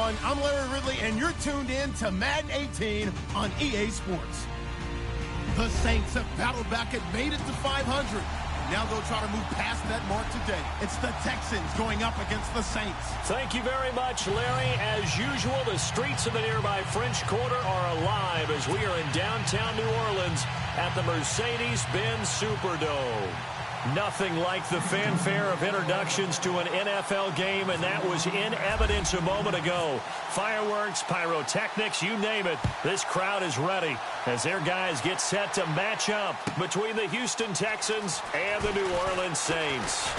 everyone. I'm Larry Ridley, and you're tuned in to Madden 18 on EA Sports. The Saints have battled back and made it to 500. Now they'll try to move past that mark today. It's the Texans going up against the Saints. Thank you very much, Larry. As usual, the streets of the nearby French Quarter are alive as we are in downtown New Orleans at the Mercedes-Benz Superdome. Nothing like the fanfare of introductions to an NFL game, and that was in evidence a moment ago. Fireworks, pyrotechnics, you name it. This crowd is ready as their guys get set to match up between the Houston Texans and the New Orleans Saints.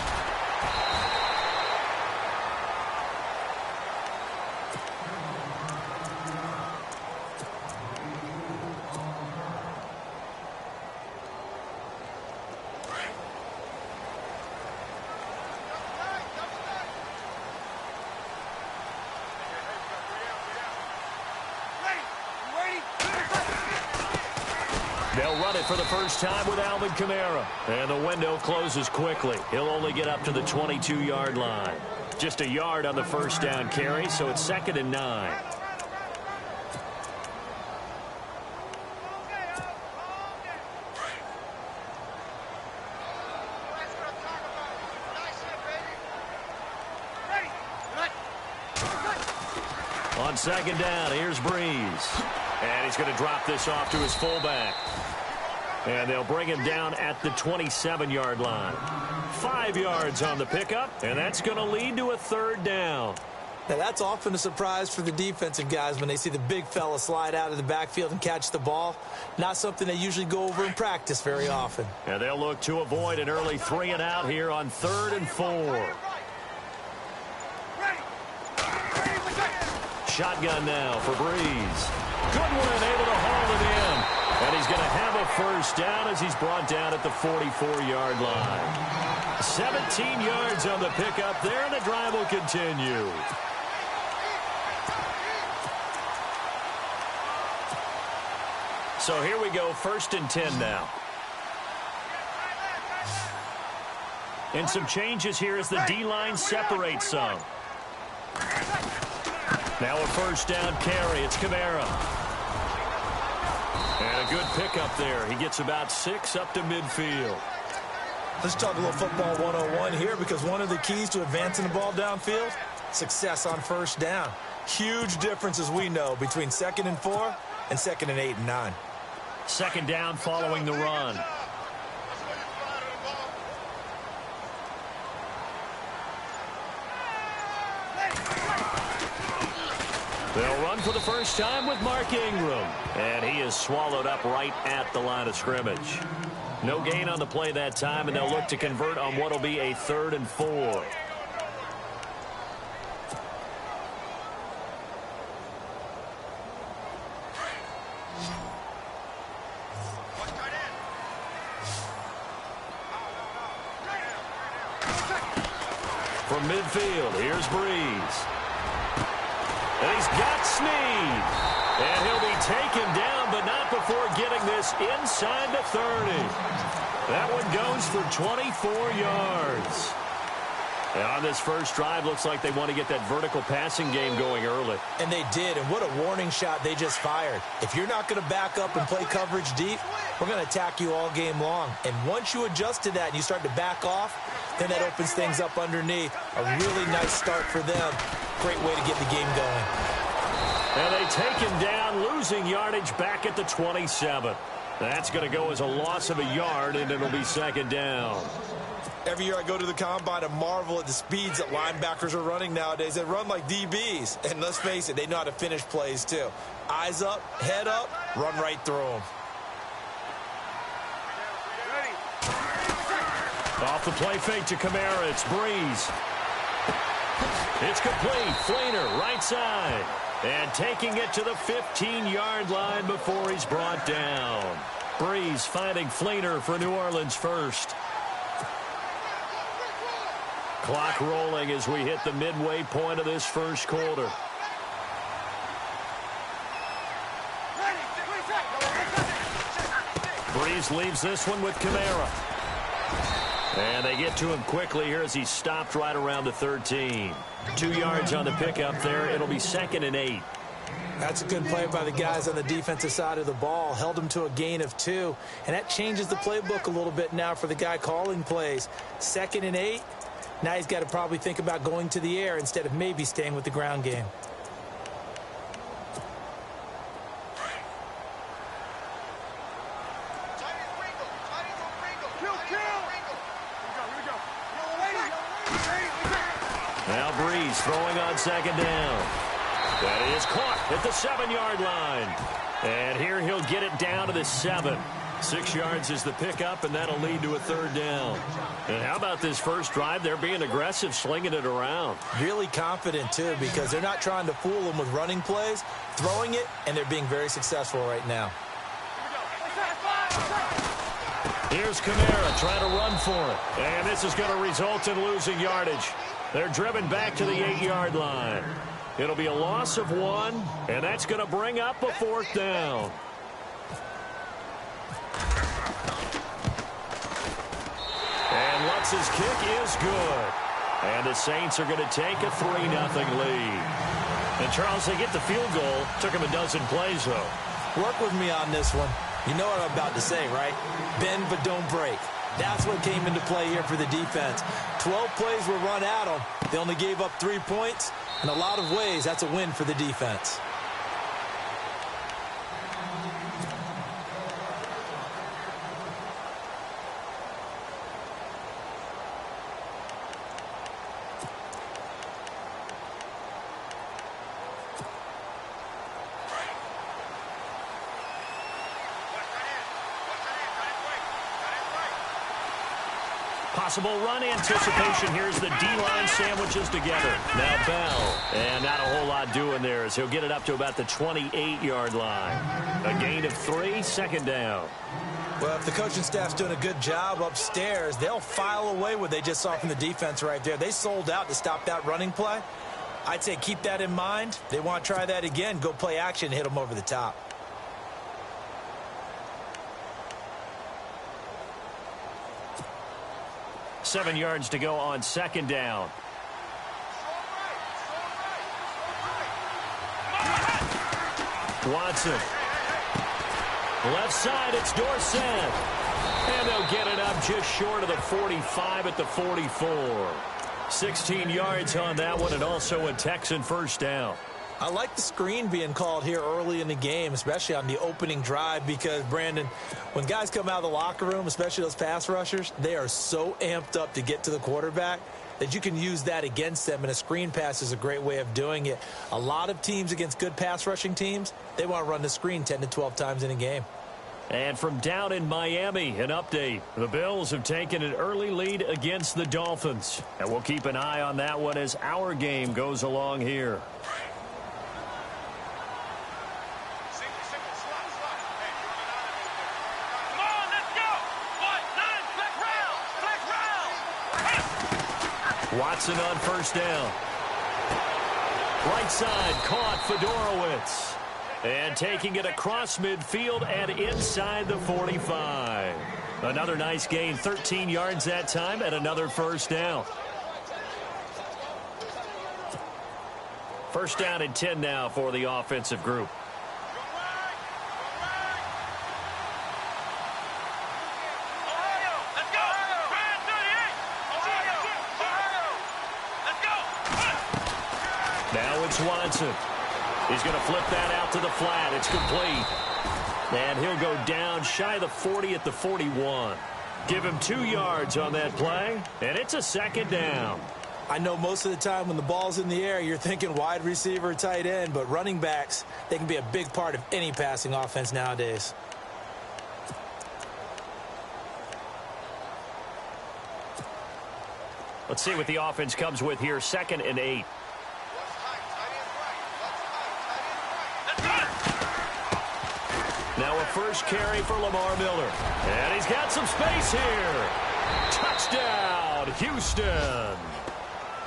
They'll run it for the first time with Alvin Kamara. And the window closes quickly. He'll only get up to the 22-yard line. Just a yard on the first down carry, so it's 2nd and 9. On 2nd down, here's Breeze. And he's going to drop this off to his fullback. And they'll bring him down at the 27-yard line. 5 yards on the pickup, and that's going to lead to a 3rd down. Now, that's often a surprise for the defensive guys when they see the big fella slide out of the backfield and catch the ball. Not something they usually go over in practice very often. And they'll look to avoid an early 3-and-out here on 3rd and 4. Shotgun now for Breeze. Goodwin able to haul it in. And he's going to have a 1st down as he's brought down at the 44-yard line. 17 yards on the pickup there, and the drive will continue. So here we go, 1st and 10 now. And some changes here as the D-line separates some. Now a 1st down carry. It's Kamara. And a good pickup there. He gets about 6 up to midfield. Let's talk a little football 101 here, because one of the keys to advancing the ball downfield, success on 1st down. Huge difference, as we know, between 2nd and 4 and 2nd and 8 and 9. 2nd down following the run. They'll run for the first time with Mark Ingram. And he is swallowed up right at the line of scrimmage. No gain on the play that time, and they'll look to convert on what will be a 3rd and 4. From midfield, here's Breeze. And he's got Snead. And he'll be taken down, but not before getting this inside the 30. That one goes for 24 yards. And on this first drive, looks like they want to get that vertical passing game going early. And they did, and what a warning shot they just fired. If you're not going to back up and play coverage deep, we're going to attack you all game long. And once you adjust to that and you start to back off, then that opens things up underneath. A really nice start for them. Great way to get the game going. And they take him down, losing yardage back at the 27. That's going to go as a loss of a yard, and it'll be 2nd down. Every year I go to the combine and marvel at the speeds that linebackers are running nowadays. They run like DBs. And let's face it, they know how to finish plays too. Eyes up, head up, run right through them. Off the play fake to Kamara, it's Breeze. It's complete. Fleener, right side. And taking it to the 15-yard line before he's brought down. Breeze finding Fleener for New Orleans first. Clock rolling as we hit the midway point of this first quarter. Breeze leaves this one with Kamara. And they get to him quickly here as he stopped right around the 13. 2 yards on the pickup there. It'll be 2nd and 8. That's a good play by the guys on the defensive side of the ball. Held him to a gain of 2. And that changes the playbook a little bit now for the guy calling plays. 2nd and 8. Now he's got to probably think about going to the air instead of maybe staying with the ground game. Now Breeze throwing on 2nd down. That is caught at the 7-yard line. And here he'll get it down to the 7. 6 yards is the pickup, and that'll lead to a 3rd down. And how about this first drive? They're being aggressive, slinging it around. Really confident, too, because they're not trying to fool them with running plays, throwing it, and they're being very successful right now. Here's Kamara trying to run for it. And this is going to result in losing yardage. They're driven back to the 8-yard line. It'll be a loss of 1, and that's going to bring up a 4th down. And Lutz's kick is good. And the Saints are going to take a 3-0 lead. And, Charles, they get the field goal. Took them a dozen plays, though. Work with me on this one. You know what I'm about to say, right? Bend but don't break. That's what came into play here for the defense. 12 plays were run at them. They only gave up 3 points. In a lot of ways, that's a win for the defense. Possible run anticipation. Here's the D-line sandwiches together. Now Bell. And not a whole lot doing there as he'll get it up to about the 28-yard line. A gain of 3, 2nd down. Well, if the coaching staff's doing a good job upstairs, they'll file away what they just saw from the defense right there. They sold out to stop that running play. I'd say keep that in mind. They want to try that again. Go play action, hit them over the top. Seven yards to go on 2nd down. Watson. Left side, it's Dorsett. And they'll get it up just short of the 45 at the 44. 16 yards on that one, and also a Texan 1st down. I like the screen being called here early in the game, especially on the opening drive, because, Brandon, when guys come out of the locker room, especially those pass rushers, they are so amped up to get to the quarterback that you can use that against them, and a screen pass is a great way of doing it. A lot of teams against good pass rushing teams, they want to run the screen 10 to 12 times in a game. And from down in Miami, an update. The Bills have taken an early lead against the Dolphins, and we'll keep an eye on that one as our game goes along here. Watson on 1st down. Right side caught Fedorowicz. And taking it across midfield and inside the 45. Another nice gain, 13 yards that time, and another 1st down. 1st down and 10 now for the offensive group. Now it's Watson. He's going to flip that out to the flat. It's complete. And he'll go down shy of the 40 at the 41. Give him 2 yards on that play, and it's a 2nd down. I know most of the time when the ball's in the air, you're thinking wide receiver, tight end, but running backs, they can be a big part of any passing offense nowadays. Let's see what the offense comes with here. 2nd and 8. Now a first carry for Lamar Miller. And he's got some space here. Touchdown, Houston.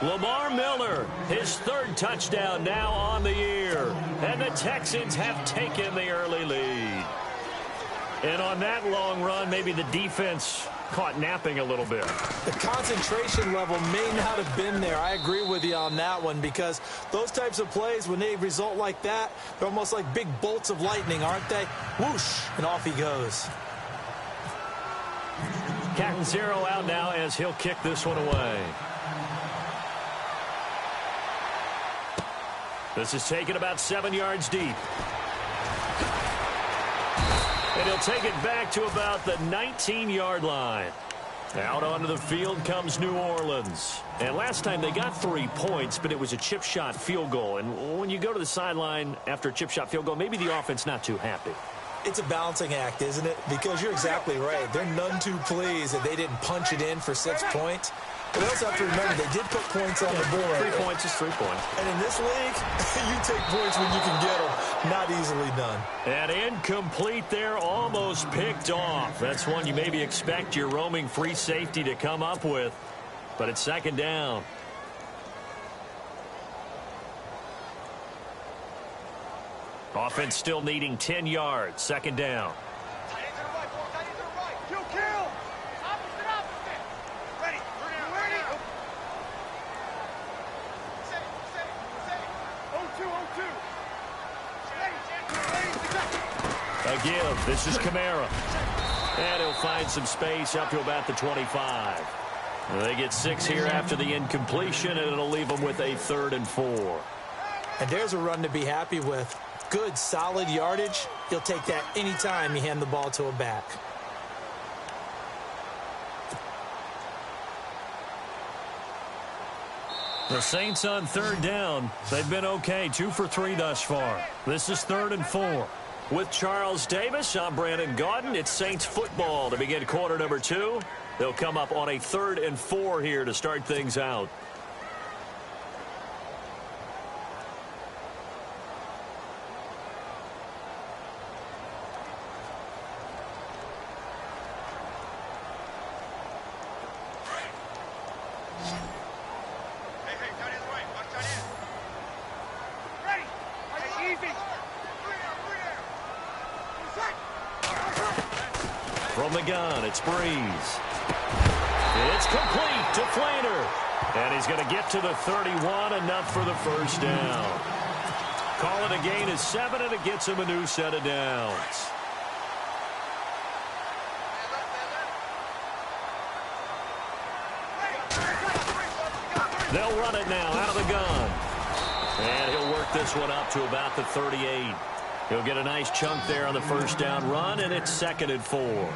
Lamar Miller, his 3rd touchdown now on the year. And the Texans have taken the early lead. And on that long run, maybe the defense caught napping a little bit. The concentration level may not have been there. I agree with you on that one, because those types of plays, when they result like that, they're almost like big bolts of lightning, aren't they? Whoosh, and off he goes. Cat 0 out now as he'll kick this one away. This is taken about 7 yards deep. And he'll take it back to about the 19-yard line. Out onto the field comes New Orleans. And last time they got 3 points, but it was a chip shot field goal. And when you go to the sideline after a chip shot field goal, maybe the offense not too happy. It's a balancing act, isn't it? Because you're exactly right. They're none too pleased that they didn't punch it in for 6 points. But they also have to remember they did put points on the board. 3 points is 3 points. And in this league, you take points when you can get them. Not easily done. And incomplete there, almost picked off. That's one you maybe expect your roaming free safety to come up with. But it's second down. Offense still needing 10 yards. Second down. A give. This is Kamara. And he'll find some space up to about the 25. They get 6 here after the incompletion, and it'll leave them with a 3rd and 4. And there's a run to be happy with. Good, solid yardage. He'll take that anytime you hand the ball to a back. The Saints on 3rd down. They've been okay, 2 for 3 thus far. This is 3rd and 4. With Charles Davis, I'm Brandon Gaudin. It's Saints football to begin quarter number 2. They'll come up on a 3rd and 4 here to start things out. From the gun, it's Breeze. It's complete to Flainer. And he's going to get to the 31, enough for the first down. Call it a gain of 7, and it gets him a new set of downs. They'll run it now out of the gun. And he'll work this one up to about the 38. He'll get a nice chunk there on the first down run, and it's 2nd and 4.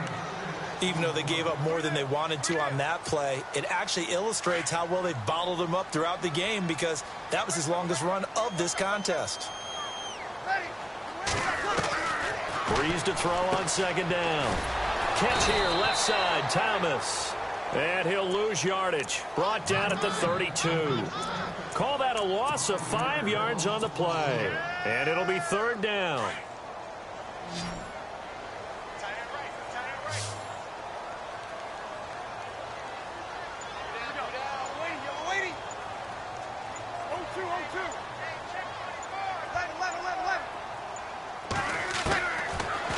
Even though they gave up more than they wanted to on that play, it actually illustrates how well they bottled him up throughout the game, because that was his longest run of this contest. Breeze to throw on 2nd down. Catch here, left side, Thomas. And he'll lose yardage. Brought down at the 32. Call that a loss of 5 yards on the play. And it'll be 3rd down.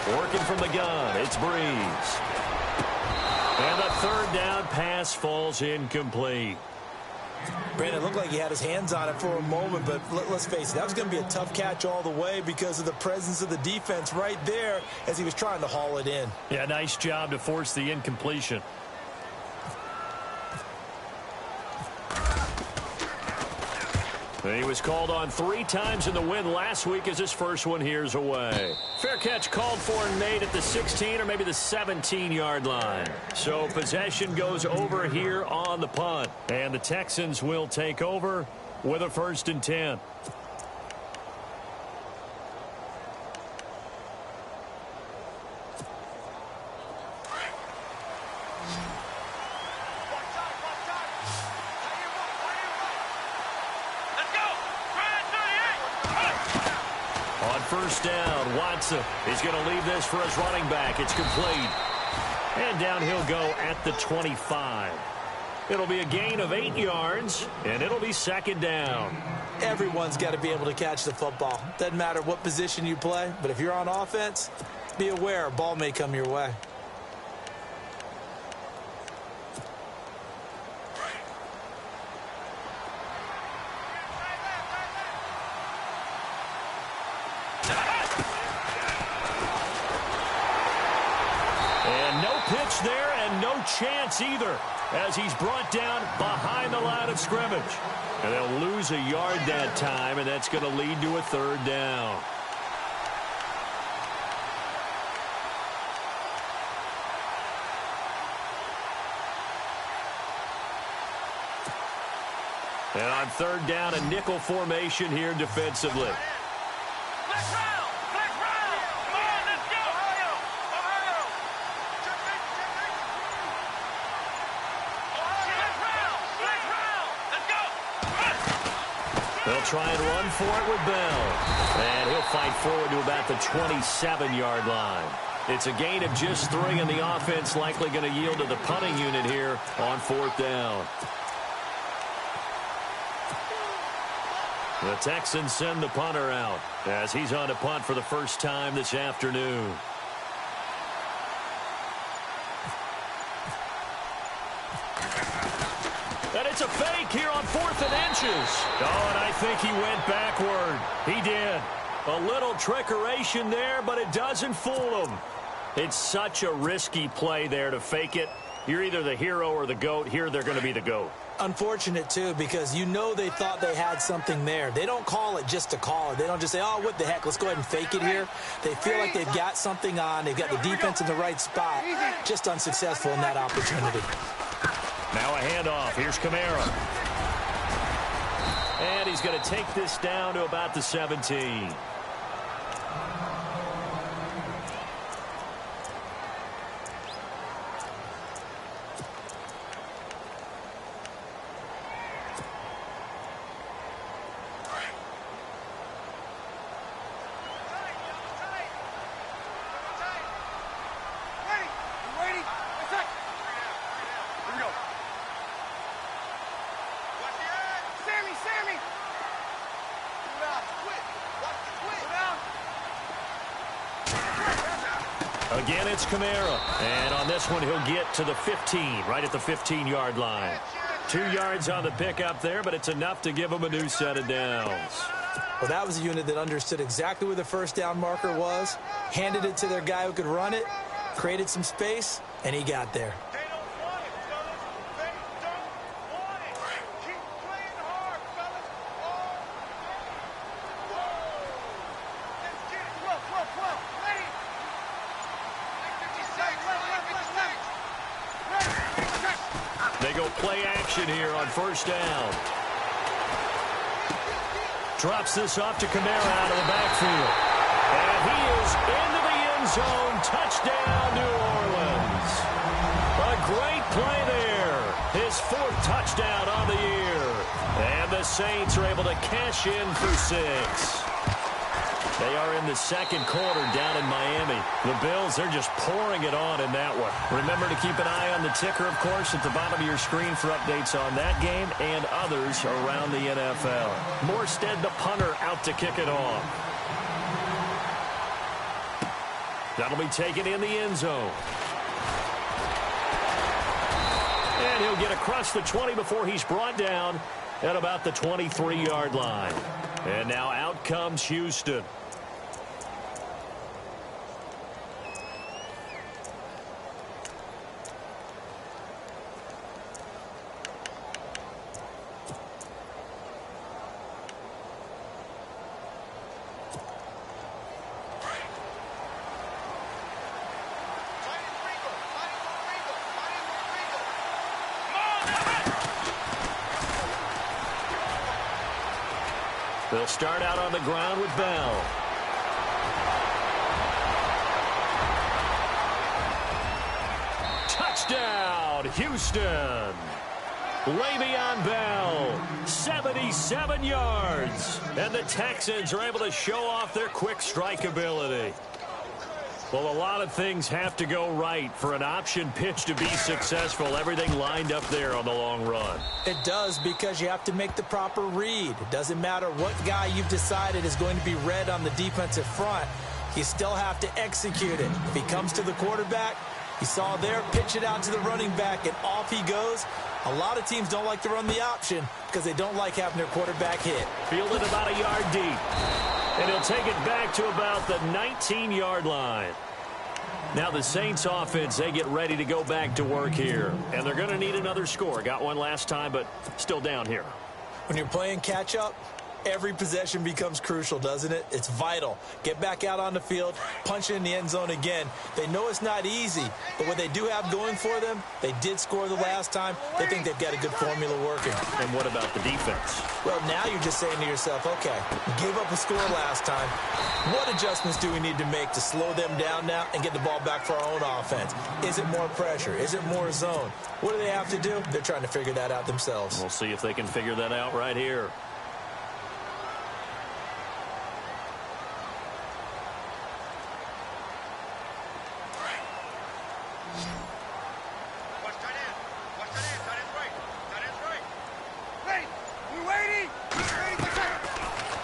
Working from the gun, it's Breeze. And the 3rd down pass falls incomplete. Brandon, looked like he had his hands on it for a moment, but let's face it, that was going to be a tough catch all the way because of the presence of the defense right there as he was trying to haul it in. Yeah, nice job to force the incompletion. He was called on 3 times in the win last week as his first one here's away. Fair catch called for and made at the 16 or maybe the 17-yard line. So possession goes over here on the punt. And the Texans will take over with a 1st and 10. First down, Watson is going to leave this for his running back. It's complete. And down he'll go at the 25. It'll be a gain of 8 yards, and it'll be 2nd down. Everyone's got to be able to catch the football. Doesn't matter what position you play, but if you're on offense, be aware a ball may come your way. chance either as he's brought down behind the line of scrimmage. And they'll lose a yard that time, and that's going to lead to a third down. And on third down, a nickel formation here defensively. They'll try and run for it with Bell. And he'll fight forward to about the 27-yard line. It's a gain of just 3, and the offense likely going to yield to the punting unit here on fourth down. The Texans send the punter out as he's on to punt for the first time this afternoon. And it's a fake here on 4th and inches. Oh, and I think he went backward. He did. A little trickeration there, but it doesn't fool him. It's such a risky play there to fake it. You're either the hero or the GOAT. Here they're going to be the GOAT. Unfortunate, too, because you know they thought they had something there. They don't call it just to call it. They don't just say, oh, what the heck, let's go ahead and fake it here. They feel like they've got something on. They've got the defense in the right spot. Just unsuccessful in that opportunity. Now a handoff. Here's Kamara. And he's going to take this down to about the 17. Again, it's Kamara. And on this one, he'll get to the 15, right at the 15-yard line. 2 yards on the pickup there, but it's enough to give him a new set of downs. Well, that was a unit that understood exactly where the first down marker was, handed it to their guy who could run it, created some space, and he got there. They go play action here on first down. Drops this off to Kamara out of the backfield. And he is into the end zone. Touchdown, New Orleans. A great play there. His 4th touchdown on the year. And the Saints are able to cash in for 6. They are in the second quarter down in Miami. The Bills, they're just pouring it on in that one. Remember to keep an eye on the ticker, of course, at the bottom of your screen for updates on that game and others around the NFL. Morstead, the punter, out to kick it off. That'll be taken in the end zone. And he'll get across the 20 before he's brought down at about the 23-yard line. And now out comes Houston. They'll start out on the ground with Bell. Touchdown, Houston. Le'Veon Bell, 77 yards. And the Texans are able to show off their quick strike ability. Well, a lot of things have to go right for an option pitch to be successful. Everything lined up there on the long run. It does, because you have to make the proper read. It doesn't matter what guy you've decided is going to be read on the defensive front. You still have to execute it. If he comes to the quarterback, you saw there, pitch it out to the running back, and off he goes. A lot of teams don't like to run the option because they don't like having their quarterback hit. Fielded about a yard deep. And he'll take it back to about the 19-yard line. Now the Saints offense, they get ready to go back to work here. And they're going to need another score. Got one last time, but still down here. When you're playing catch-up, every possession becomes crucial, doesn't it? It's vital. Get back out on the field, punch it in the end zone again. They know it's not easy, but what they do have going for them, they did score the last time. They think they've got a good formula working. And what about the defense? Well, now you're just saying to yourself, okay, we gave up a score last time. What adjustments do we need to make to slow them down now and get the ball back for our own offense? Is it more pressure? Is it more zone? What do they have to do? They're trying to figure that out themselves. We'll see if they can figure that out right here.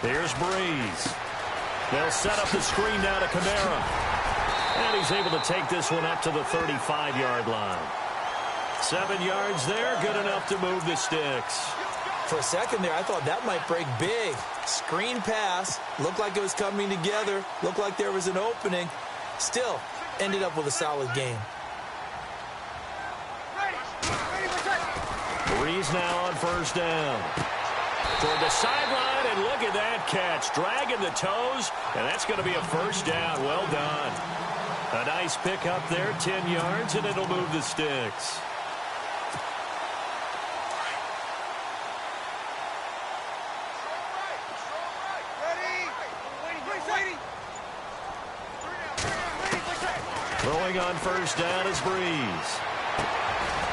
Here's Breeze. They'll set up the screen now to Kamara. And he's able to take this one up to the 35-yard line. 7 yards there, good enough to move the sticks. For a second there, I thought that might break big. Screen pass, looked like it was coming together, looked like there was an opening. Still, ended up with a solid game. Breeze now on first down. Toward the sideline, and look at that catch. Dragging the toes, and that's going to be a first down. Well done. A nice pick up there, 10 yards, and it'll move the sticks. Throwing on first down is Breeze.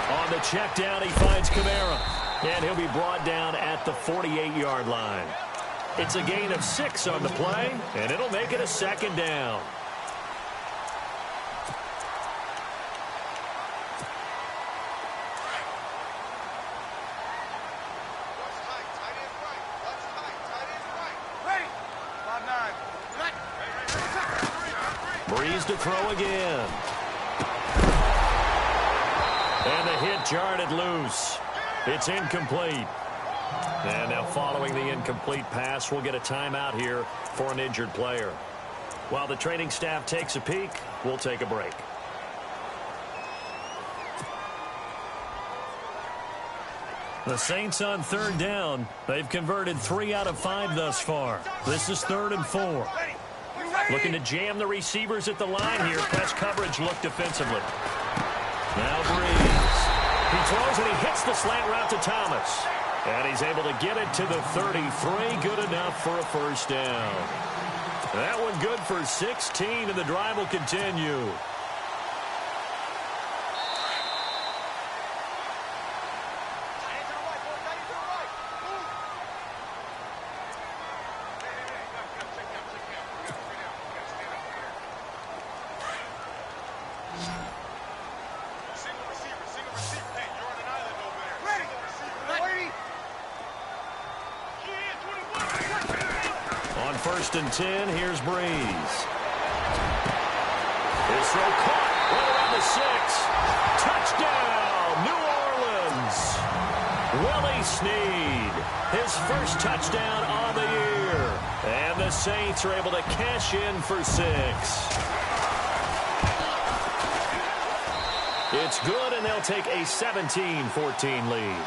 On the check down, he finds Kamara. And he'll be brought down at the 48-yard line. It's a gain of 6 on the play, and it'll make it a second down. Breeze to throw again. And the hit jarred it loose. It's incomplete. And now following the incomplete pass, we'll get a timeout here for an injured player. While the training staff takes a peek, we'll take a break. The Saints on third down. They've converted 3 out of 5 thus far. This is 3rd and 4. Looking to jam the receivers at the line here. Press coverage look defensively. Now Breeze. He throws and he hits the slant route to Thomas. And he's able to get it to the 33. Good enough for a first down. That one good for 16, and the drive will continue. First and 10, here's Breeze. His throw caught right around the 6. Touchdown, New Orleans. Willie Snead, his first touchdown on the year. And the Saints are able to cash in for 6. It's good, and they'll take a 17-14 lead.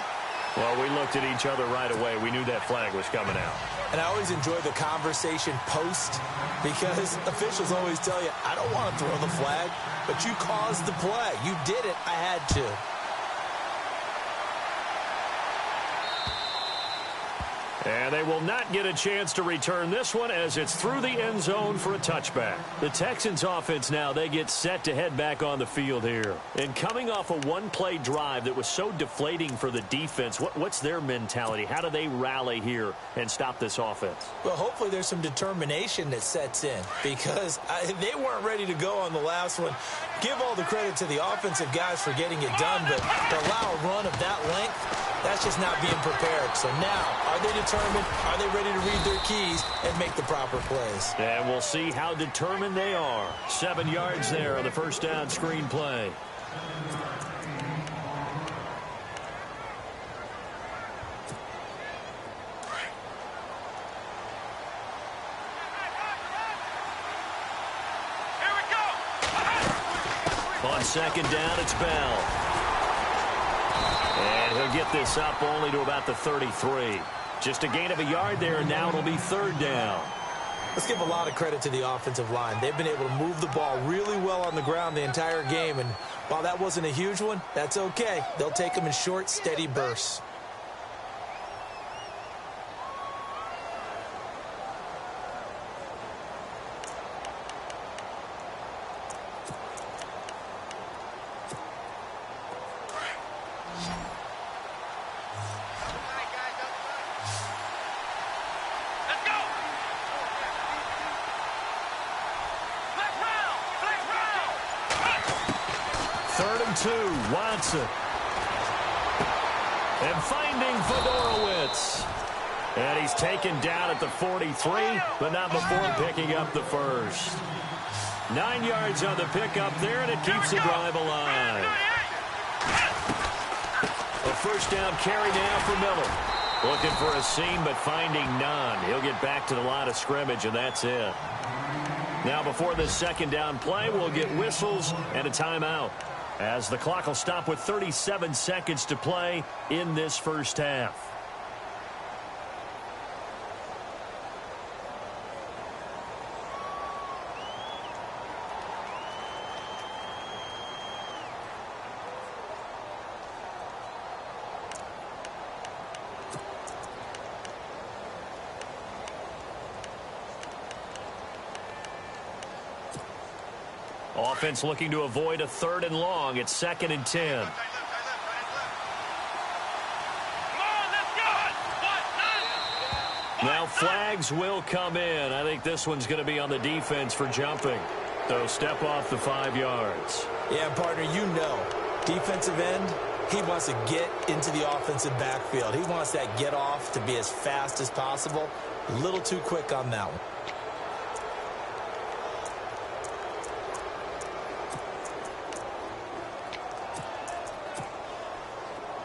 Well, we looked at each other right away. We knew that flag was coming out. And I always enjoy the conversation post because officials always tell you, I don't want to throw the flag, but you caused the play. You did it. I had to. And they will not get a chance to return this one as it's through the end zone for a touchback. The Texans offense now, they get set to head back on the field here. And coming off a one-play drive that was so deflating for the defense, what's their mentality? How do they rally here and stop this offense? Well, hopefully there's some determination that sets in because they weren't ready to go on the last one. Give all the credit to the offensive guys for getting it done, but to allow a run of that length, that's just not being prepared. So now, are they determined? Are they ready to read their keys and make the proper plays? And we'll see how determined they are. 7 yards there on the first down screen play. On second down, it's Bell. And he'll get this up only to about the 33. Just a gain of a yard there, and now it'll be third down. Let's give a lot of credit to the offensive line. They've been able to move the ball really well on the ground the entire game, and while that wasn't a huge one, that's okay. They'll take them in short, steady bursts. Watson. And finding Fedorowicz. And he's taken down at the 43, but not before picking up the first. 9 yards on the pickup there, and it keeps the drive alive. A first down carry now for Miller. Looking for a seam, but finding none. He'll get back to the line of scrimmage, and that's it. Now, before this second down play, we'll get whistles and a timeout, as the clock will stop with 37 seconds to play in this first half. Offense looking to avoid a 3rd and long. It's 2nd and 10. Now flags will come in. I think this one's going to be on the defense for jumping. So step off the 5 yards. Yeah, partner, you know, defensive end, he wants to get into the offensive backfield. He wants that get off to be as fast as possible. A little too quick on that one.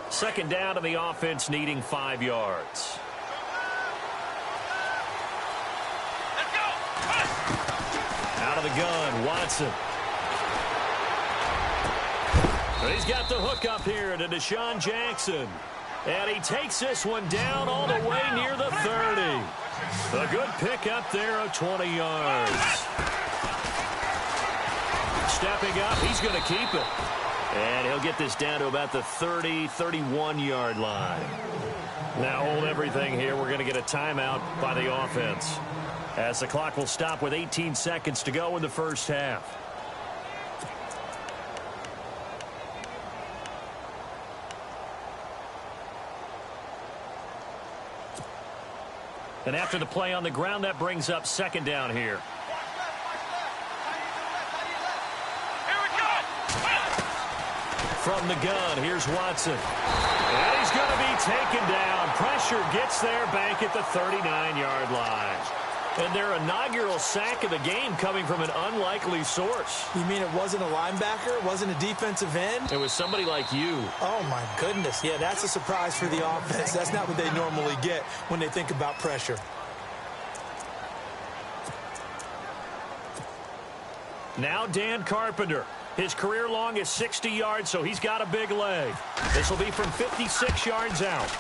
Second down to the offense, needing 5 yards. Let's go. Out of the gun, Watson. He's got the hook up here to Deshaun Jackson. And he takes this one down all the way near the 30. A good pick up there of 20 yards. Stepping up, he's going to keep it. And he'll get this down to about the 30, 31-yard line. Now hold everything here. We're going to get a timeout by the offense, as the clock will stop with 18 seconds to go in the first half. And after the play on the ground, that brings up second down here. From the gun, here's Watson. And he's going to be taken down. Pressure gets there back at the 39-yard line. And their inaugural sack of the game coming from an unlikely source. You mean it wasn't a linebacker? It wasn't a defensive end? It was somebody like you. Oh, my goodness. Yeah, that's a surprise for the offense. That's not what they normally get when they think about pressure. Now Dan Carpenter. His career long is 60 yards, so he's got a big leg. This will be from 56 yards out.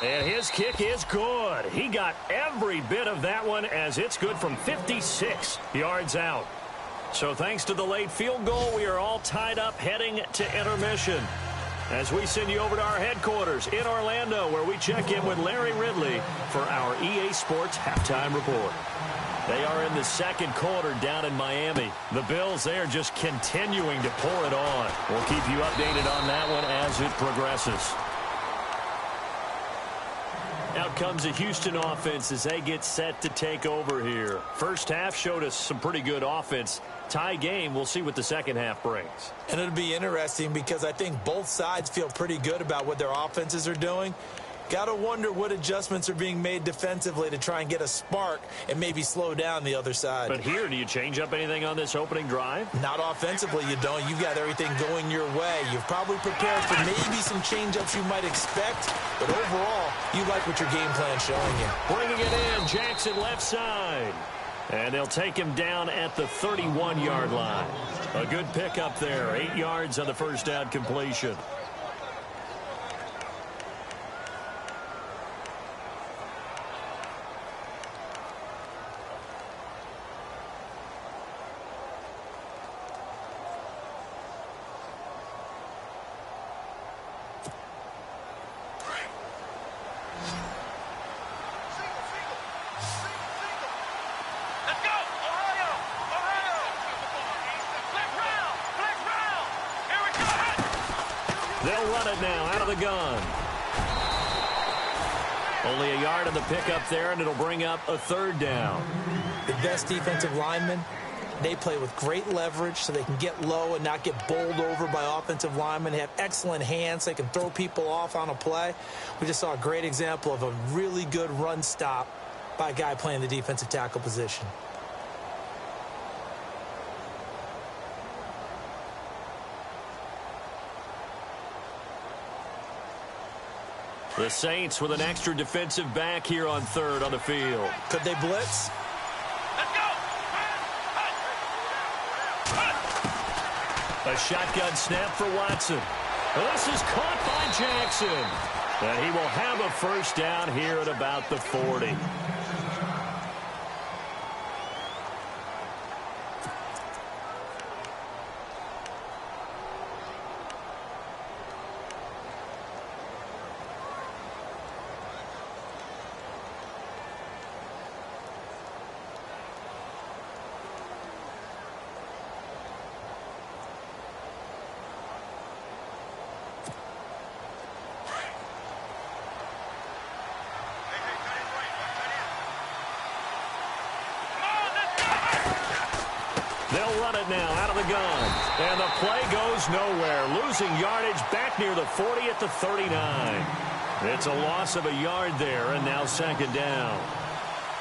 And his kick is good. He got every bit of that one, as it's good from 56 yards out. So thanks to the late field goal, we are all tied up heading to intermission, as we send you over to our headquarters in Orlando, where we check in with Larry Ridley for our EA Sports Halftime Report. They are in the second quarter down in Miami. The Bills, they are just continuing to pour it on. We'll keep you updated on that one as it progresses. Out comes the Houston offense as they get set to take over here. First half showed us some pretty good offense. Tie game, we'll see what the second half brings. And it'll be interesting because I think both sides feel pretty good about what their offenses are doing. Got to wonder what adjustments are being made defensively to try and get a spark and maybe slow down the other side. But here, do you change up anything on this opening drive? Not offensively, you don't. You've got everything going your way. You've probably prepared for maybe some change-ups you might expect, but overall, you like what your game plan's showing you. Bringing it in, Jackson left side. And they'll take him down at the 31-yard line. A good pickup there. 8 yards on the first down completion. They'll run it now out of the gun. Only a yard on the pickup there, and it'll bring up a third down. The best defensive linemen, they play with great leverage so they can get low and not get bowled over by offensive linemen. They have excellent hands. They can throw people off on a play. We just saw a great example of a really good run stop by a guy playing the defensive tackle position. The Saints with an extra defensive back here on third on the field. Could they blitz? Let's go! A shotgun snap for Watson. This is caught by Jackson. And he will have a first down here at about the 40. They'll run it now out of the gun. And the play goes nowhere. Losing yardage back near the 40 at the 39. It's a loss of a yard there, and now second down.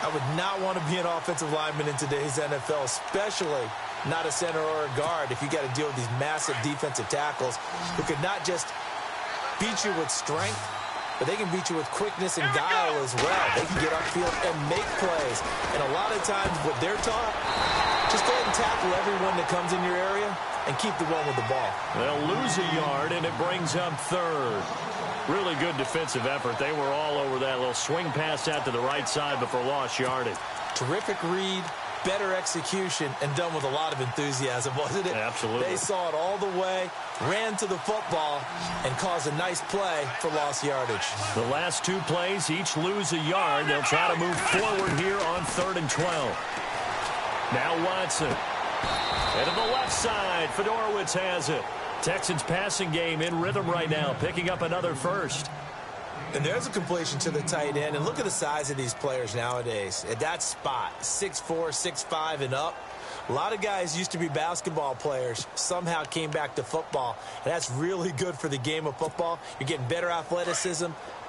I would not want to be an offensive lineman in today's NFL, especially not a center or a guard, if you got to deal with these massive defensive tackles who could not just beat you with strength, but they can beat you with quickness and guile as well. They can get upfield and make plays. And a lot of times what they're taught, just go ahead and tackle everyone that comes in your area and keep the one with the ball. They'll lose a yard, and it brings up third. Really good defensive effort. They were all over that little swing pass out to the right side before lost yardage. Terrific read, better execution, and done with a lot of enthusiasm, wasn't it? Absolutely. They saw it all the way, ran to the football, and caused a nice play for lost yardage. The last two plays each lose a yard. They'll try to move forward here on 3rd and 12. Now Watson. And to the left side, Fedorowicz has it. Texans passing game in rhythm right now, picking up another first. And there's a completion to the tight end. And look at the size of these players nowadays. At that spot, 6'4", 6'5", and up. A lot of guys used to be basketball players, somehow came back to football. And that's really good for the game of football. You're getting better athleticism,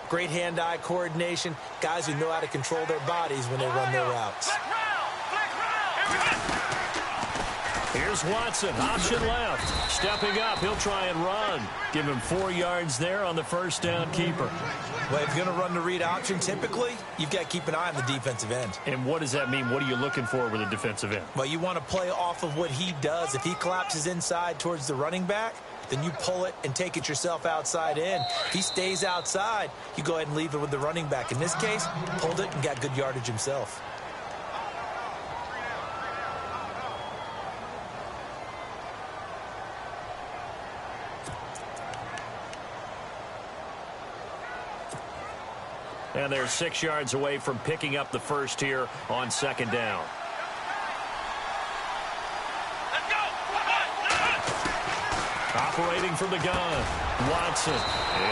great hand-eye coordination, guys who know how to control their bodies when they run their routes. Here's Watson, option left. Stepping up, he'll try and run. Give him 4 yards there on the first down keeper. Well, if you're going to run the read option, typically, you've got to keep an eye on the defensive end. And what does that mean? What are you looking for with a defensive end? Well, you want to play off of what he does. If he collapses inside towards the running back, then you pull it and take it yourself outside in. If he stays outside, you go ahead and leave it with the running back. In this case, pulled it and got good yardage himself. And they're 6 yards away from picking up the first here on second down. Let's go! Operating from the gun, Watson.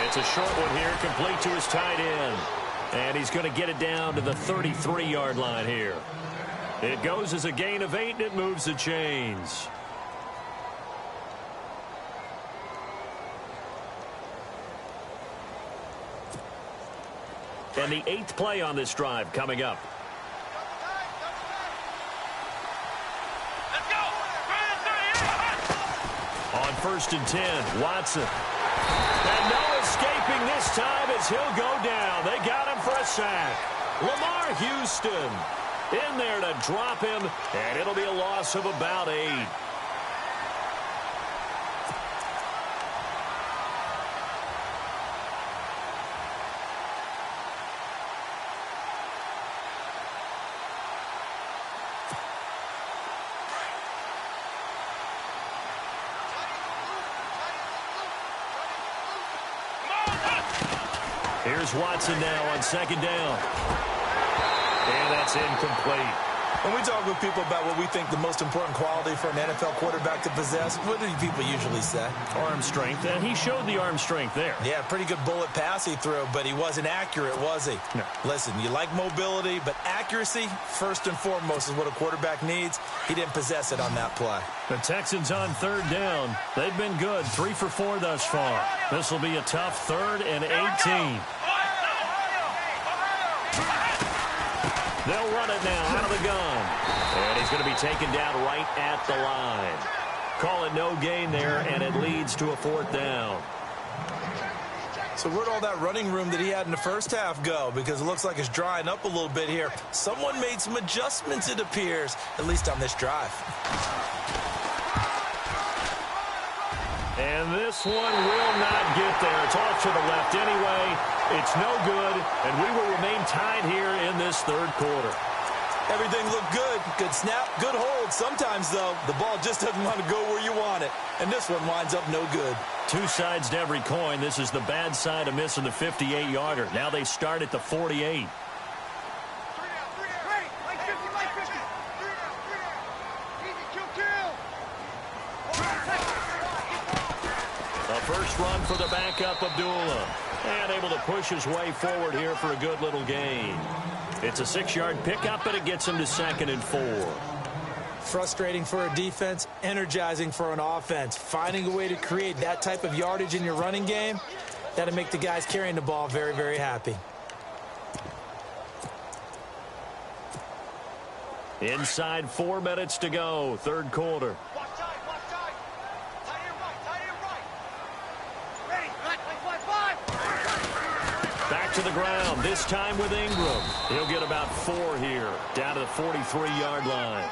It's a short one here, complete to his tight end. And he's going to get it down to the 33-yard line here. It goes as a gain of 8, and it moves the chains. And the 8th play on this drive coming up. Let's go! On 1st and 10, Watson. And no escaping this time as he'll go down. They got him for a sack. Lamar Houston. In there to drop him, and it'll be a loss of about 8. Here's Watson now on 2nd down. And that's incomplete. When we talk with people about what we think the most important quality for an NFL quarterback to possess, what do people usually say? Arm strength, and he showed the arm strength there. Yeah, pretty good bullet pass he threw, but he wasn't accurate, was he? No. Listen, you like mobility, but accuracy, first and foremost, is what a quarterback needs. He didn't possess it on that play. The Texans on 3rd down. They've been good, 3 for 4 thus far. This will be a tough 3rd and 18. They'll run it now out of the gun. And he's going to be taken down right at the line. Call it no gain there, and it leads to a 4th down. So where'd all that running room that he had in the first half go? Because it looks like it's drying up a little bit here. Someone made some adjustments, it appears, at least on this drive. And this one will not get there. It's off to the left anyway. It's no good, and we will remain tied here in this 3rd quarter. Everything looked good. Good snap, good hold. Sometimes, though, the ball just doesn't want to go where you want it. And this one winds up no good. 2 sides to every coin. This is the bad side of missing the 58-yarder. Now they start at the 48. First run for the backup, Abdullah. And able to push his way forward here for a good little gain. It's a 6-yard pickup, but it gets him to 2nd and 4. Frustrating for a defense, energizing for an offense. Finding a way to create that type of yardage in your running game, that'll make the guys carrying the ball very, very happy. Inside 4 minutes to go, 3rd quarter. Back to the ground, this time with Ingram. He'll get about 4 here, down to the 43-yard line.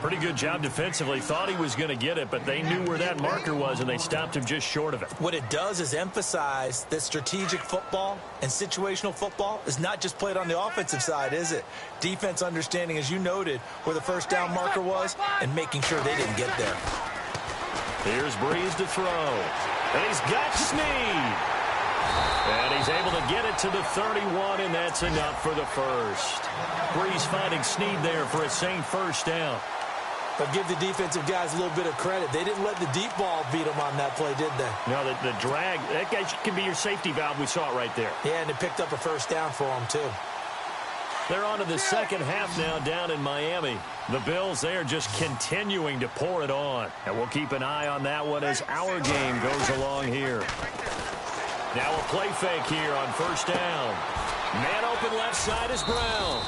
Pretty good job defensively. Thought he was going to get it, but they knew where that marker was, and they stopped him just short of it. What it does is emphasize that strategic football and situational football is not just played on the offensive side, is it? Defense understanding, as you noted, where the first down marker was and making sure they didn't get there. Here's Breeze to throw. And he's got Snead. And he's able to get it to the 31, and that's enough for the first. Breeze finding Snead there for a same first down. But give the defensive guys a little bit of credit. They didn't let the deep ball beat them on that play, did they? No, the drag, that guy can be your safety valve. We saw it right there. Yeah, and it picked up a first down for them, too. They're on to the second half now down in Miami. The Bills, they are just continuing to pour it on. And we'll keep an eye on that one as our game goes along here. Now a play fake here on first down. Man open left side is Brown.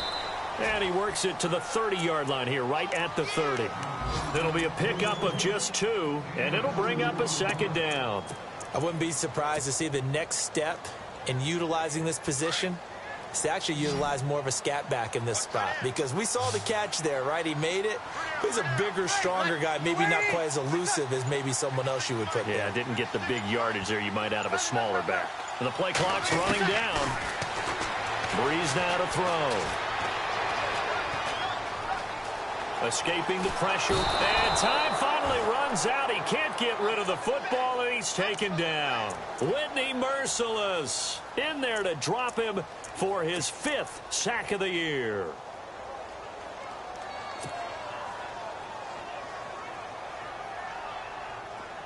And he works it to the 30-yard line here, right at the 30. It'll be a pickup of just 2, and it'll bring up a second down. I wouldn't be surprised to see the next step in utilizing this position is to actually utilize more of a scat back in this spot. Because we saw the catch there, right? He made it. He's a bigger, stronger guy, maybe not quite as elusive as maybe someone else you would put there. Yeah, didn't get the big yardage there you might out of a smaller back. And the play clock's running down. Breeze now to throw. Escaping the pressure, and time finally runs out. He can't get rid of the football, and he's taken down. Whitney Merciless in there to drop him for his 5th sack of the year.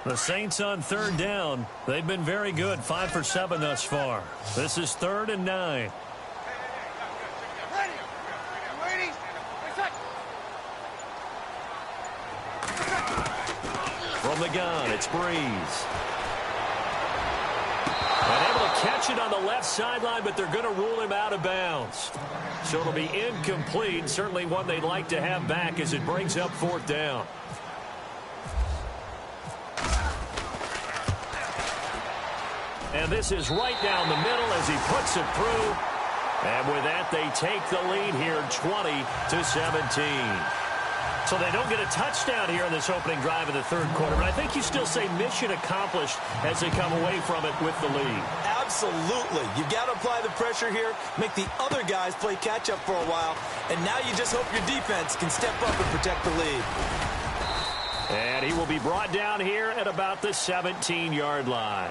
The Saints on 3rd down. They've been very good, 5 for 7 thus far. This is 3rd and 9. From the gun, it's Breeze. And able to catch it on the left sideline, but they're going to rule him out of bounds. So it'll be incomplete. Certainly one they'd like to have back as it brings up 4th down. And this is right down the middle as he puts it through. And with that, they take the lead here 20-17. So they don't get a touchdown here in this opening drive of the third quarter. But I think you still say mission accomplished as they come away from it with the lead. Absolutely. You got to apply the pressure here, make the other guys play catch-up for a while, and now you just hope your defense can step up and protect the lead. And he will be brought down here at about the 17-yard line.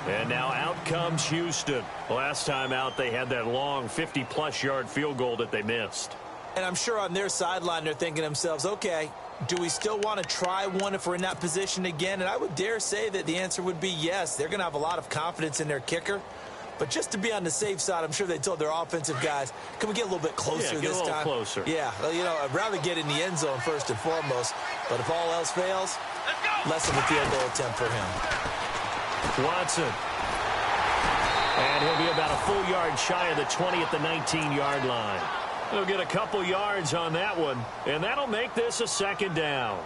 And now out comes Houston. Last time out, they had that long 50-plus yard field goal that they missed. And I'm sure on their sideline they're thinking to themselves, okay, do we still want to try one if we're in that position again? And I would dare say that the answer would be yes. They're going to have a lot of confidence in their kicker. But just to be on the safe side, I'm sure they told their offensive guys, can we get a little bit closer this time? Get a little closer. Yeah, well, you know, I'd rather get in the end zone first and foremost. But if all else fails, less of a field goal attempt for him. Watson. And he'll be about a full yard shy of the 20 at the 19-yard line. He'll get a couple yards on that one, and that'll make this a second down.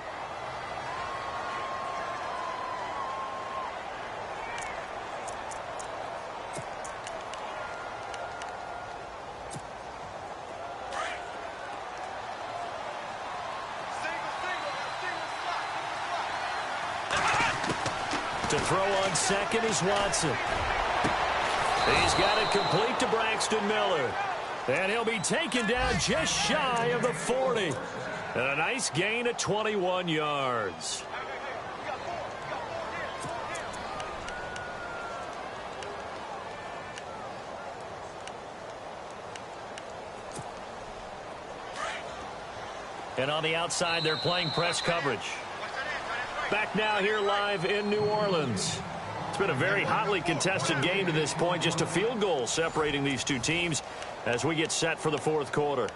To throw on second is Watson. He's got it complete to Braxton Miller. And he'll be taken down just shy of the 40. And a nice gain of 21 yards. And on the outside, they're playing press coverage. Back now here live in New Orleans. It's been a very hotly contested game to this point. Just a field goal separating these two teams as we get set for the fourth quarter.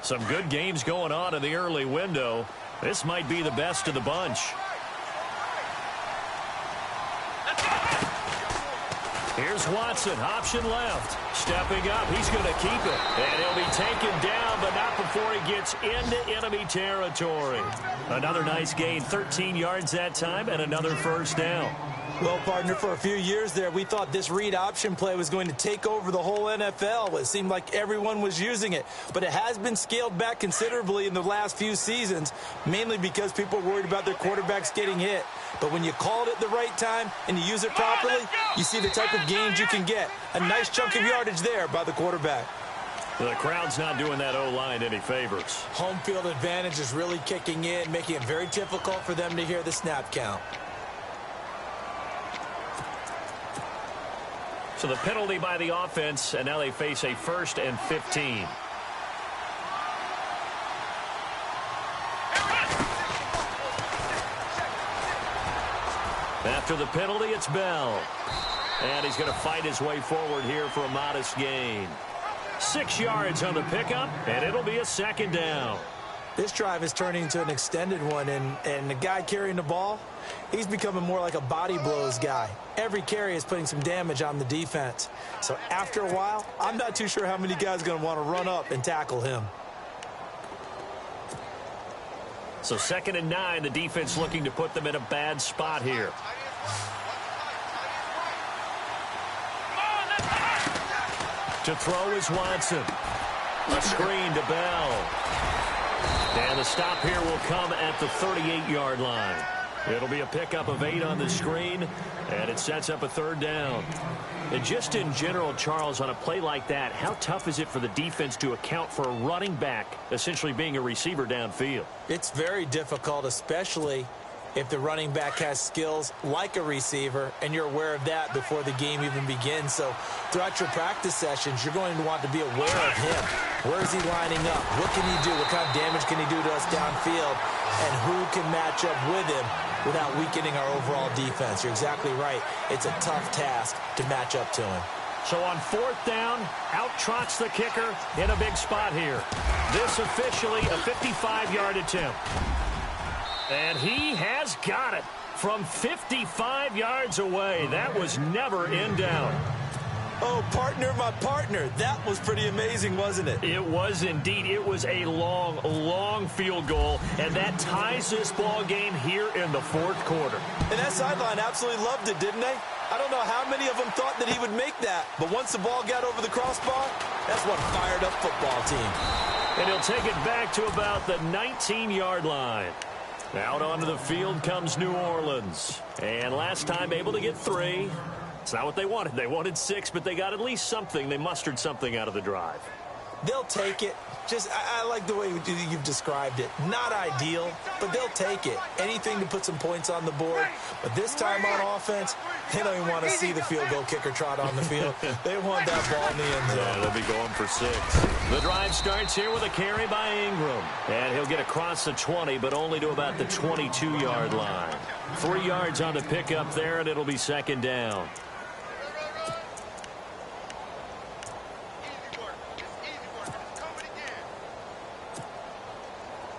Some good games going on in the early window. This might be the best of the bunch. Here's Watson, option left. Stepping up, he's going to keep it. And he'll be taken down, but not before he gets into enemy territory. Another nice gain, 13 yards that time, and another first down. Well, partner, for a few years there, we thought this read option play was going to take over the whole NFL. It seemed like everyone was using it. But it has been scaled back considerably in the last few seasons, mainly because people are worried about their quarterbacks getting hit. But when you call it at the right time and you use it properly, you see the type of gains you can get. A nice chunk of yardage there by the quarterback. The crowd's not doing that O-line any favors. Home field advantage is really kicking in, making it very difficult for them to hear the snap count. So the penalty by the offense, and now they face a 1st and 15. After the penalty, it's Bell. And he's going to fight his way forward here for a modest gain. 6 yards on the pickup, and it'll be a second down. This drive is turning into an extended one, and the guy carrying the ball, he's becoming more like a body blows guy. Every carry is putting some damage on the defense. So after a while, I'm not too sure how many guys are going to want to run up and tackle him. So 2nd and 9, the defense looking to put them in a bad spot here. To throw is Watson. A screen to Bell. And the stop here will come at the 38-yard line. It'll be a pickup of 8 on the screen, and it sets up a 3rd down. And just in general, Charles, on a play like that, how tough is it for the defense to account for a running back essentially being a receiver downfield? It's very difficult, especially if the running back has skills like a receiver, and you're aware of that before the game even begins. So throughout your practice sessions, you're going to want to be aware of him. Where is he lining up? What can he do? What kind of damage can he do to us downfield? And who can match up with him without weakening our overall defense? You're exactly right. It's a tough task to match up to him. So on 4th down, out trots the kicker in a big spot here. This officially a 55-yard attempt. And he has got it from 55 yards away. That was never in doubt. Oh, partner, my partner. That was pretty amazing, wasn't it? It was indeed. It was a long, long field goal, and that ties this ball game here in the fourth quarter. And that sideline absolutely loved it, didn't they? I don't know how many of them thought that he would make that, but once the ball got over the crossbar, that's one fired-up football team. And he'll take it back to about the 19-yard line. Out onto the field comes New Orleans. And last time able to get 3. It's not what they wanted. They wanted 6, but they got at least something. They mustered something out of the drive. They'll take it. I like the way you've described it. Not ideal, but they'll take it. Anything to put some points on the board. But this time on offense, they don't even want to see the field goal kicker trot on the field. They want that ball in the end zone. Yeah, they'll be going for 6. The drive starts here with a carry by Ingram. And he'll get across the 20, but only to about the 22-yard line. 3 yards on the pickup there, and it'll be second down.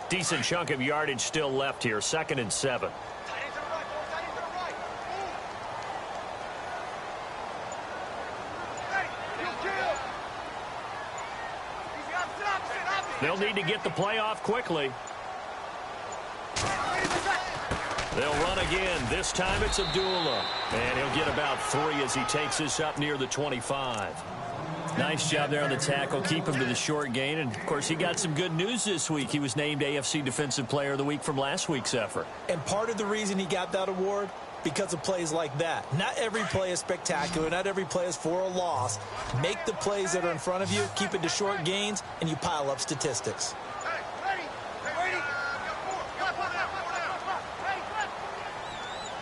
Decent chunk of yardage still left here. 2nd and 7. They'll need to get the play off quickly. They'll run again. This time it's Abdullah. And he'll get about 3 as he takes this up near the 25. Nice job there on the tackle. Keep him to the short gain. And, of course, he got some good news this week. He was named AFC Defensive Player of the Week from last week's effort. And part of the reason he got that award, because of plays like that. Not every play is spectacular. Not every play is for a loss. Make the plays that are in front of you, keep it to short gains, and you pile up statistics.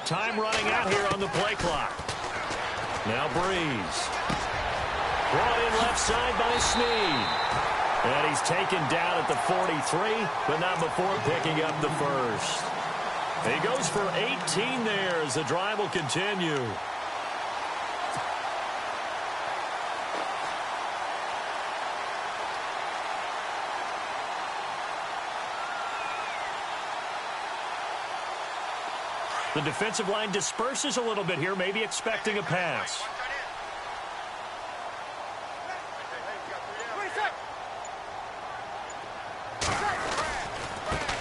Time running out here on the play clock. Now Breeze. Brought in left side by Snead. And he's taken down at the 43, but not before picking up the first. He goes for 18 there as the drive will continue. The defensive line disperses a little bit here, maybe expecting a pass.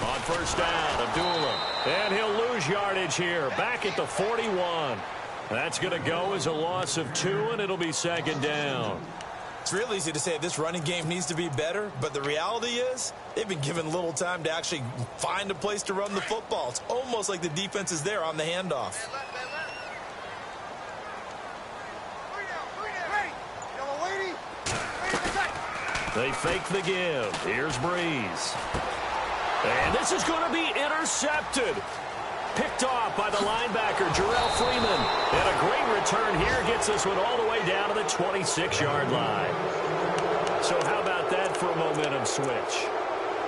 On first down, Abdullah. And he'll lose yardage here, back at the 41. That's going to go as a loss of 2, and it'll be second down. It's real easy to say this running game needs to be better, but the reality is they've been given little time to actually find a place to run the football. It's almost like the defense is there on the handoff. They fake the give. Here's Breeze. And this is going to be intercepted. Picked off by the linebacker, Jarrell Freeman. And a great return here gets this one all the way down to the 26-yard line. So how about that for a momentum switch?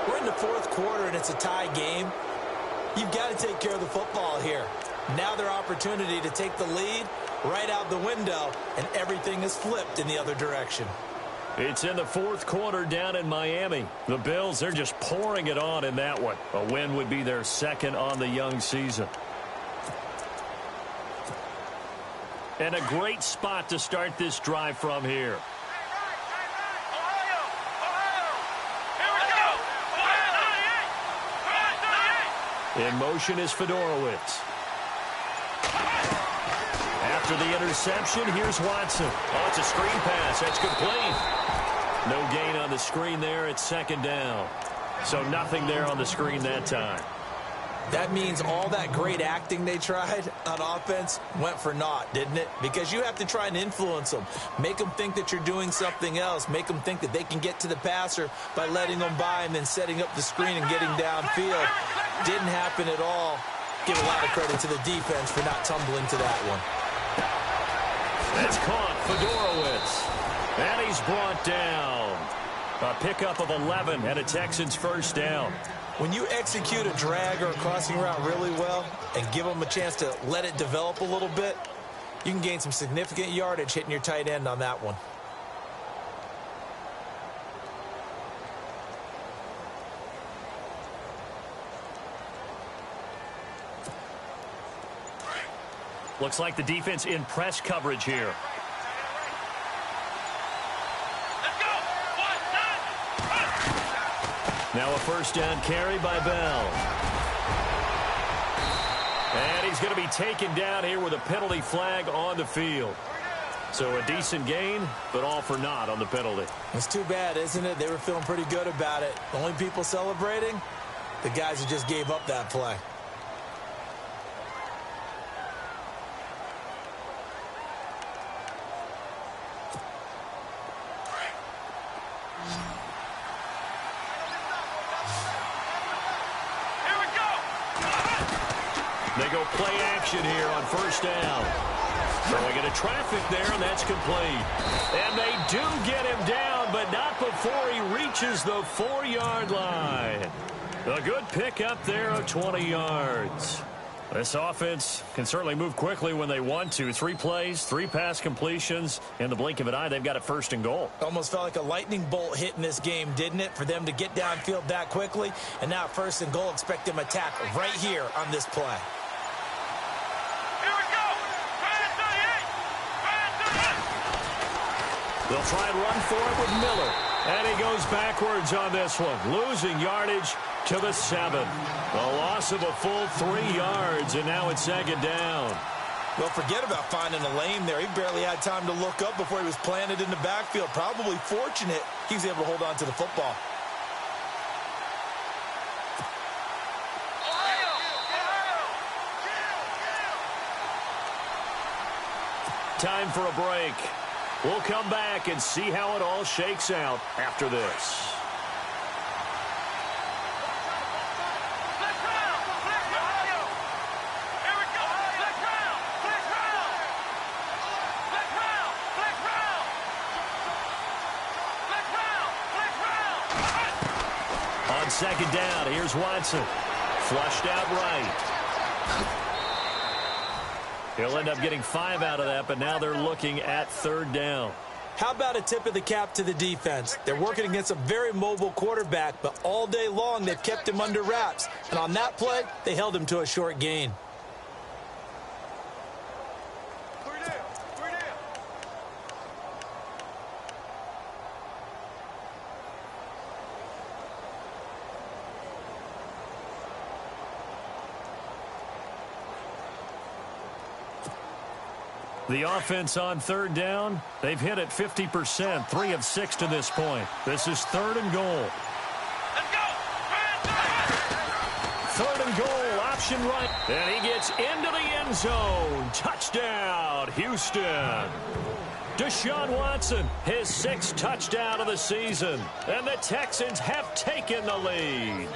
We're in the fourth quarter, and it's a tie game. You've got to take care of the football here. Now their opportunity to take the lead right out the window, and everything is flipped in the other direction. It's in the fourth quarter down in Miami. The Bills, they're just pouring it on in that one. A win would be their second on the young season. And a great spot to start this drive from here. In motion is Fedorowicz. After the interception, here's Watson. Oh, it's a screen pass. That's complete. No gain on the screen there. It's second down. So nothing there on the screen that time. That means all that great acting they tried on offense went for naught, didn't it? Because you have to try and influence them. Make them think that you're doing something else. Make them think that they can get to the passer by letting them by and then setting up the screen and getting downfield. Didn't happen at all. Give a lot of credit to the defense for not tumbling to that one. That's caught. Fedorowicz. And he's brought down. A pickup of 11 and a Texans first down. When you execute a drag or a crossing route really well and give them a chance to let it develop a little bit, you can gain some significant yardage hitting your tight end on that one. Looks like the defense in press coverage here. Now a first down carry by Bell. And he's going to be taken down here with a penalty flag on the field. So a decent gain, but all for naught on the penalty. It's too bad, isn't it? They were feeling pretty good about it. The only people celebrating, the guys who just gave up that play. They go play action here on first down. Throwing into traffic there, and that's complete. And they do get him down, but not before he reaches the 4-yard line. A good pick up there of 20 yards. This offense can certainly move quickly when they want to. 3 plays, 3 pass completions. In the blink of an eye, they've got a first and goal. Almost felt like a lightning bolt hit in this game, didn't it? For them to get downfield that quickly. And now first and goal, expect them to attack right here on this play. They'll try and run for it with Miller. And he goes backwards on this one, losing yardage to the 7. A loss of a full 3 yards, and now it's second down. Well, forget about finding a lane there. He barely had time to look up before he was planted in the backfield. Probably fortunate he was able to hold on to the football. Time for a break. We'll come back and see how it all shakes out after this. On second down, here's Watson. Flushed out right. He'll end up getting 5 out of that, but now they're looking at third down. How about a tip of the cap to the defense? They're working against a very mobile quarterback, but all day long they've kept him under wraps. And on that play, they held him to a short gain. The offense on third down, they've hit it 50%, 3 of 6 to this point. This is third and goal. Let's go! Third and goal, option right. And he gets into the end zone. Touchdown, Houston. Deshaun Watson, his 6th touchdown of the season. And the Texans have taken the lead.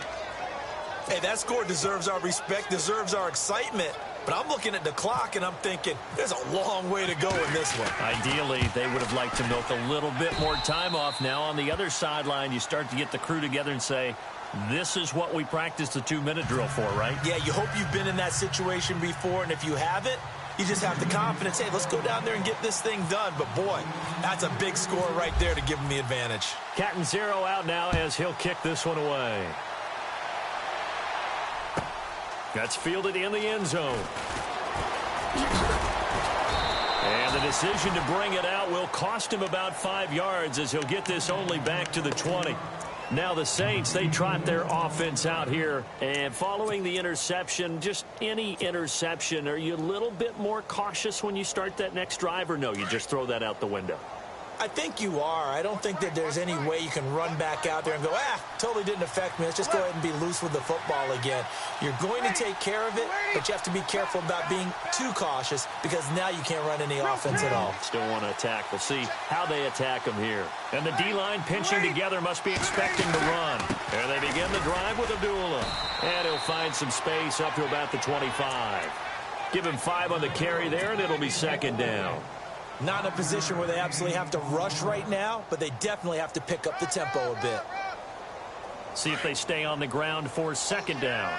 Hey, that score deserves our respect, deserves our excitement. But I'm looking at the clock, and I'm thinking there's a long way to go in this one. Ideally, they would have liked to milk a little bit more time off. Now, on the other sideline, you start to get the crew together and say, this is what we practiced the 2-minute drill for, right? Yeah, you hope you've been in that situation before, and if you haven't, you just have the confidence, hey, let's go down there and get this thing done. But, boy, that's a big score right there to give them the advantage. Cat 0 out now as he'll kick this one away. That's fielded in the end zone. And the decision to bring it out will cost him about 5 yards as he'll get this only back to the 20. Now the Saints, they trot their offense out here. And following the interception, just any interception, are you a little bit more cautious when you start that next drive, or no, you just throw that out the window? I think you are. I don't think that there's any way you can run back out there and go, totally didn't affect me. Let's just go ahead and be loose with the football again. You're going to take care of it, but you have to be careful about being too cautious because now you can't run any offense at all. Still want to attack. We'll see how they attack them here. And the D-line pinching together must be expecting the run. And they begin the drive with Abdullah. And he'll find some space up to about the 25. Give him 5 on the carry there, and it'll be second down. Not in a position where they absolutely have to rush right now, but they definitely have to pick up the tempo a bit. See if they stay on the ground for second down.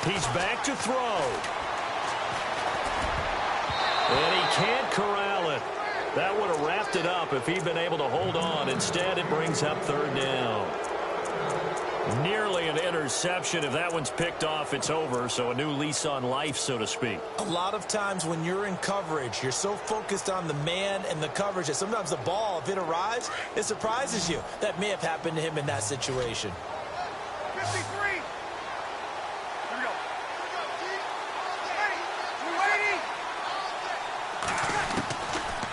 He's back to throw. And he can't corral it. That would have wrapped it up if he'd been able to hold on. Instead, it brings up third down. Nearly an interception. interception. If that one's picked off, it's over. So a new lease on life, so to speak. A lot of times when you're in coverage, you're so focused on the man and the coverage that sometimes the ball, if it arrives, it surprises you. That may have happened to him in that situation. 53. Here we go.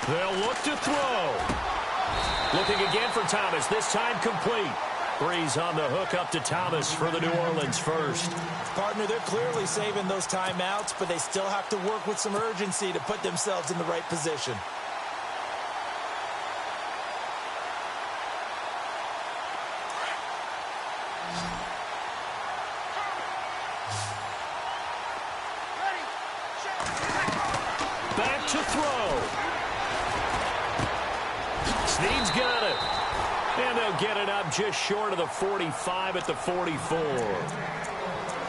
They'll look to throw. Looking again for Thomas, this time complete. Breeze on the hook up to Thomas for the New Orleans first. Partner, they're clearly saving those timeouts, but they still have to work with some urgency to put themselves in the right position. Back to throw. Snead's got it. And they'll get it up just short of the 45 at the 44.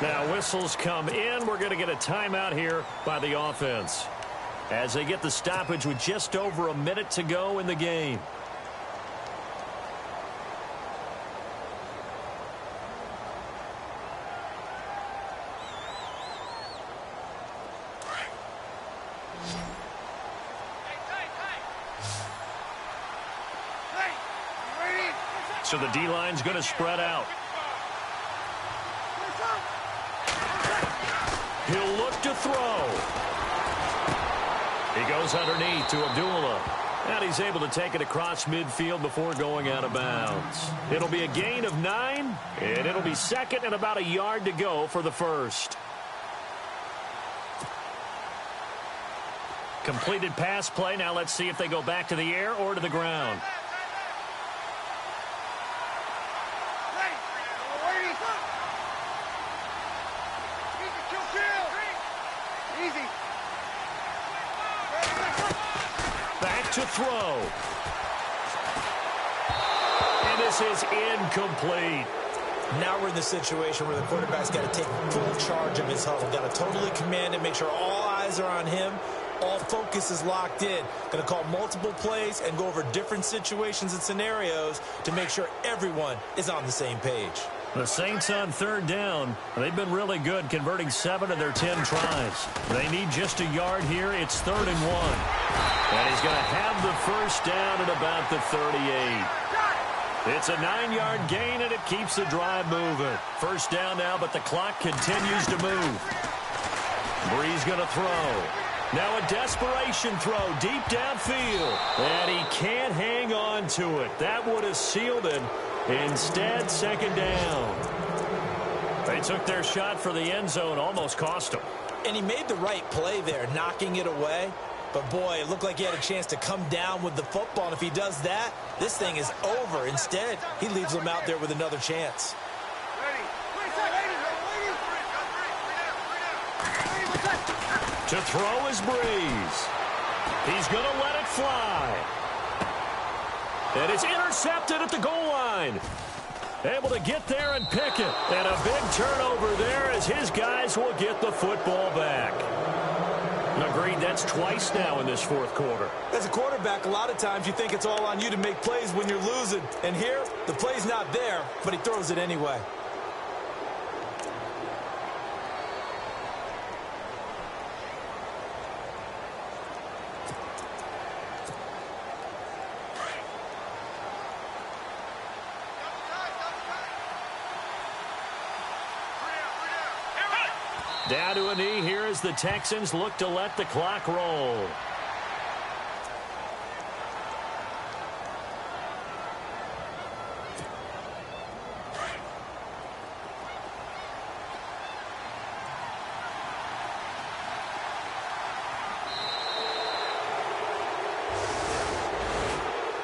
Now whistles come in. We're going to get a timeout here by the offense as they get the stoppage with just over a minute to go in the game. So the D-line's going to spread out. He'll look to throw. He goes underneath to Abdullah. And he's able to take it across midfield before going out of bounds. It'll be a gain of 9, and it'll be second and about a yard to go for the first. Completed pass play. Now let's see if they go back to the air or to the ground. Back to throw. And this is incomplete. Now we're in the situation where the quarterback's got to take full charge of his huddle. Got to totally command it, make sure all eyes are on him. All focus is locked in. Going to call multiple plays and go over different situations and scenarios to make sure everyone is on the same page. The Saints on third down. They've been really good, converting 7 of their 10 tries. They need just a yard here. It's 3rd and 1. And he's going to have the first down at about the 38. It's a 9-yard gain, and it keeps the drive moving. First down now, but the clock continues to move. Breeze going to throw. Now a desperation throw deep downfield. And he can't hang on to it. That would have sealed it. Instead, second down. They took their shot for the end zone, almost cost him. And he made the right play there, knocking it away. But, boy, it looked like he had a chance to come down with the football. And if he does that, this thing is over. Instead, he leaves them out there with another chance. To throw is Breeze. He's going to let it fly. And it's intercepted at the goal line. Able to get there and pick it. And a big turnover there as his guys will get the football back. Agreed, that's twice now in this fourth quarter. As a quarterback, a lot of times you think it's all on you to make plays when you're losing. And here, the play's not there, but he throws it anyway. Down to a knee here as the Texans look to let the clock roll.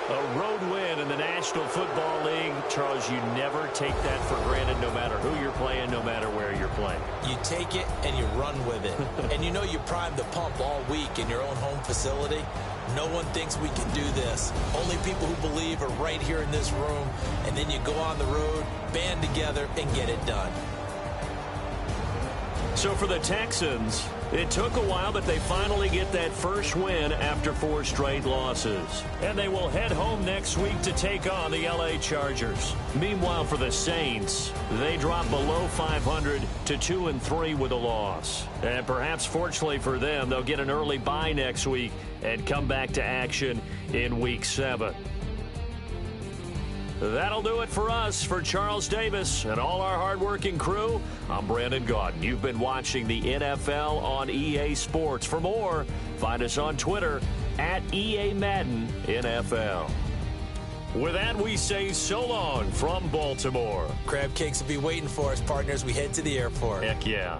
A road win in the National Football League. Charles, you never take that for granted no matter who you're playing, no matter where you're playing. You take it and you run with it. And you know you primed the pump all week in your own home facility. No one thinks we can do this. Only people who believe are right here in this room. And then you go on the road, band together, and get it done. So for the Texans, it took a while, but they finally get that first win after 4 straight losses. And they will head home next week to take on the LA Chargers. Meanwhile, for the Saints, they drop below 500 to 2-3 with a loss. And perhaps fortunately for them, they'll get an early bye next week and come back to action in Week 7. That'll do it for us. For Charles Davis and all our hardworking crew, I'm Brandon Gaudin. You've been watching the NFL on EA Sports. For more, find us on Twitter at EA Madden NFL. With that, we say so long from Baltimore. Crab cakes will be waiting for us, partners. We head to the airport. Heck yeah.